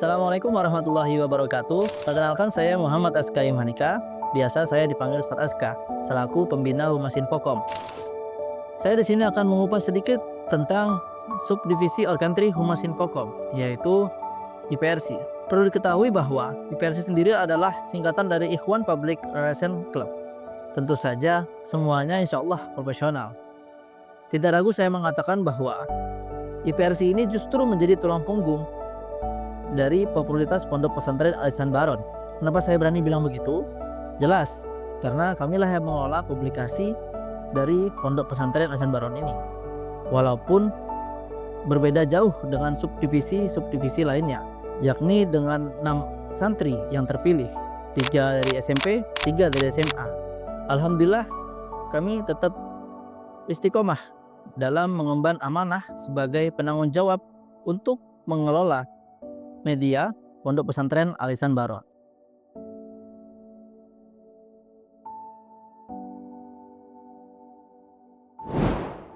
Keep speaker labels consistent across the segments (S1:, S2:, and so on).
S1: Assalamualaikum warahmatullahi wabarakatuh. Perkenalkan saya Muhammad Aska Imhanika. Biasa saya dipanggil Ustadz Aska, selaku pembina Humas Infokom. Saya di sini akan mengupas sedikit tentang subdivisi organtri Humas Infokom, yaitu IPRC. Perlu diketahui bahwa IPRC sendiri adalah singkatan dari Ikhwan Public Relation Club. Tentu saja semuanya insya Allah profesional. Tidak ragu saya mengatakan bahwa IPRC ini justru menjadi tulang punggung dari popularitas Pondok Pesantren Al Ihsan Baron. Kenapa saya berani bilang begitu? Jelas, karena kamilah yang mengelola publikasi dari Pondok Pesantren Al Ihsan Baron ini. Walaupun berbeda jauh dengan subdivisi lainnya, yakni dengan 6 santri yang terpilih, 3 dari SMP, 3 dari SMA. Alhamdulillah kami tetap istiqomah dalam mengemban amanah sebagai penanggung jawab untuk mengelola media Pondok Pesantren Al Ihsan Baron.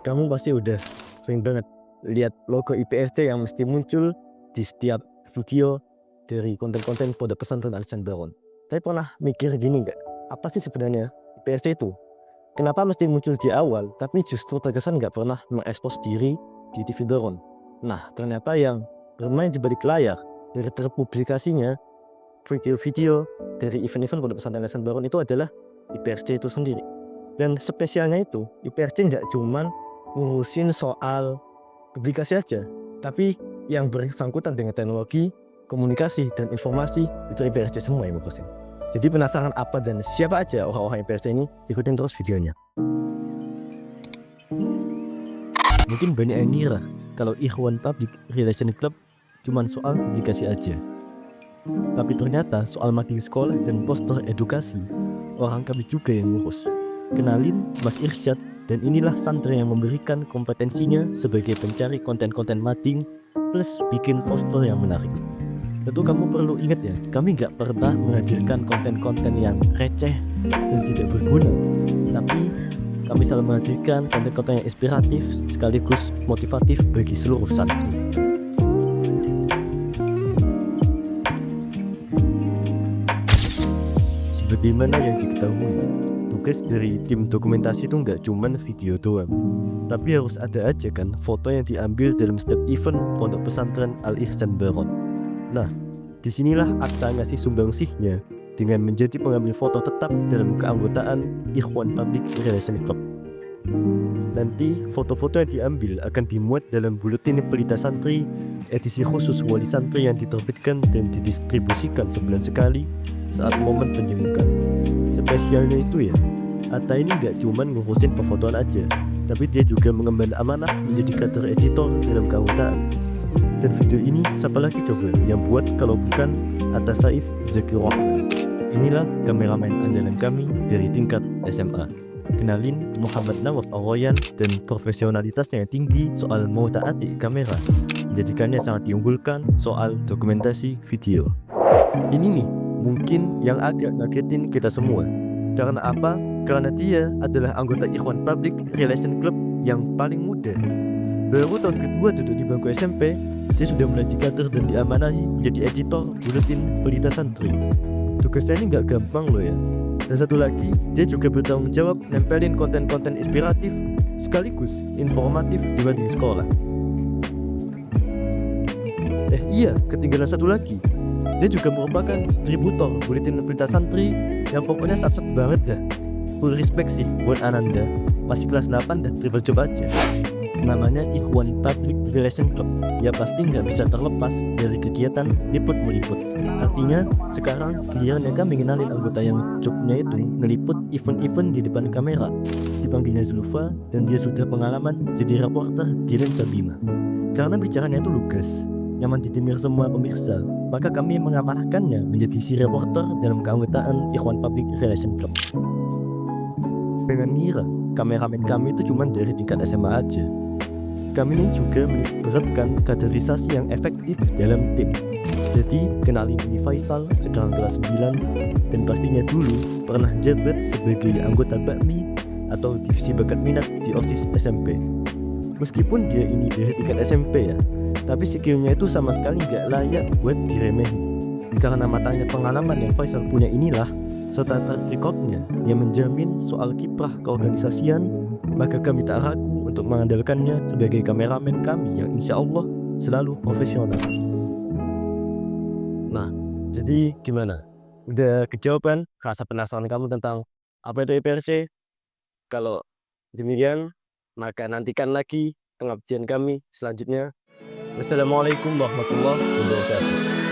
S2: Kamu pasti udah sering banget lihat logo IPRC yang mesti muncul di setiap video dari konten-konten Pondok Pesantren Al Ihsan Baron. Tapi pernah mikir gini nggak? Apa sih sebenarnya IPRC itu? Kenapa mesti muncul di awal, tapi justru terkesan nggak pernah mengekspos diri di TV Doron? Nah, ternyata yang bermain di balik layar dari terpublikasinya video-video dari event-event Pondok Pesantren Al Ihsan Baron itu adalah IPRC itu sendiri. Dan spesialnya itu, IPRC nggak cuman ngurusin soal publikasi aja, tapi yang bersangkutan dengan teknologi, komunikasi, dan informasi itu IPRC semua yang ngurusin. Jadi penasaran apa dan siapa aja orang-orang IPRC ini? Ikutin terus videonya. Mungkin banyak yang ngira kalau Ikhwan Public Relation Club cuman soal publikasi aja. Tapi ternyata soal marketing sekolah dan poster edukasi, orang kami juga yang ngurus. Kenalin Mas Irsyad, dan inilah santri yang memberikan kompetensinya sebagai pencari konten-konten mading plus bikin poster yang menarik. Tentu kamu perlu ingat ya, kami gak pernah menghadirkan konten-konten yang receh dan tidak berguna. Tapi kami selalu menghadirkan konten-konten yang inspiratif sekaligus motivatif bagi seluruh santri. Sebagaimana yang diketahui, tugas dari tim dokumentasi itu nggak cuman video doang, tapi harus ada aja kan foto yang diambil dalam setiap event Pondok Pesantren Al Ihsan Baron. Nah, disinilah Akta ngasih sumbangsihnya dengan menjadi pengambil foto tetap dalam keanggotaan Ikhwan Public Relation Club. Nanti foto-foto yang diambil akan dimuat dalam buletin pelita santri edisi khusus wali santri yang diterbitkan dan didistribusikan sebulan sekali saat momen penjemukan. Spesialnya itu ya, Atta ini gak cuman ngurusin pefotoan aja, tapi dia juga mengemban amanah menjadi kader editor dalam keanggotaan. Dan video ini siapa lagi coba yang buat kalau bukan Atta Saif Zakir Rahman. Inilah kameramen andalan kami dari tingkat SMA. Kenalin Muhammad Nawaf Aroyan, dan profesionalitasnya yang tinggi soal mau taati kamera menjadikannya sangat diunggulkan soal dokumentasi video. Ini nih mungkin yang agak ngagetin kita semua. Karena apa? Karena dia adalah anggota Ikhwan Public Relation Club yang paling muda. Baru tahun kedua duduk di bangku SMP, dia sudah mulai dikader dan diamanahi menjadi editor buletin pelita santri. Tugasnya ini gak gampang loh ya. Dan satu lagi, dia juga bertanggung jawab nempelin konten-konten inspiratif sekaligus informatif di mading sekolah. Iya, ketinggalan satu lagi. Dia juga merupakan distributor buletin pelita santri yang pokoknya sat-sat banget dah. Full respect sih buat Ananda, masih kelas 8 dan triple job aja. Namanya Ikhwan Public Relation Club, ya pasti nggak bisa terlepas dari kegiatan liput-meliput. Artinya sekarang gilirannya kami ngenalin anggota yang jobnya itu ngeliput event-event di depan kamera. Dipanggilnya Zulfa, dan dia sudah pengalaman jadi reporter di Lensa Bima. Karena bicaranya itu lugas, nyaman didengar semua pemirsa, maka kami mengamanahkannya menjadi si reporter dalam keanggotaan Ikhwan Public Relation Club. Pengen ngira kameramen kami itu cuma dari tingkat SMA aja. Kami ini juga menitikberatkan kaderisasi yang efektif dalam tim. Jadi kenalin ini Faisal, sekarang kelas 9, dan pastinya dulu pernah jabat sebagai anggota bakmi atau divisi bakat minat di OSIS SMP. Meskipun dia ini dari tingkat SMP ya, tapi skillnya itu sama sekali nggak layak buat diremehi. Karena matangnya pengalaman yang Faisal punya inilah, serta track recordnya yang menjamin soal kiprah keorganisasian, maka kami tak ragu untuk mengandalkannya sebagai kameramen kami yang insya Allah selalu profesional. Nah, jadi gimana? Udah kejawab kan rasa penasaran kamu tentang apa itu IPRC? Kalau demikian, maka nantikan lagi pengabdian kami selanjutnya. Wassalamualaikum warahmatullahi wabarakatuh.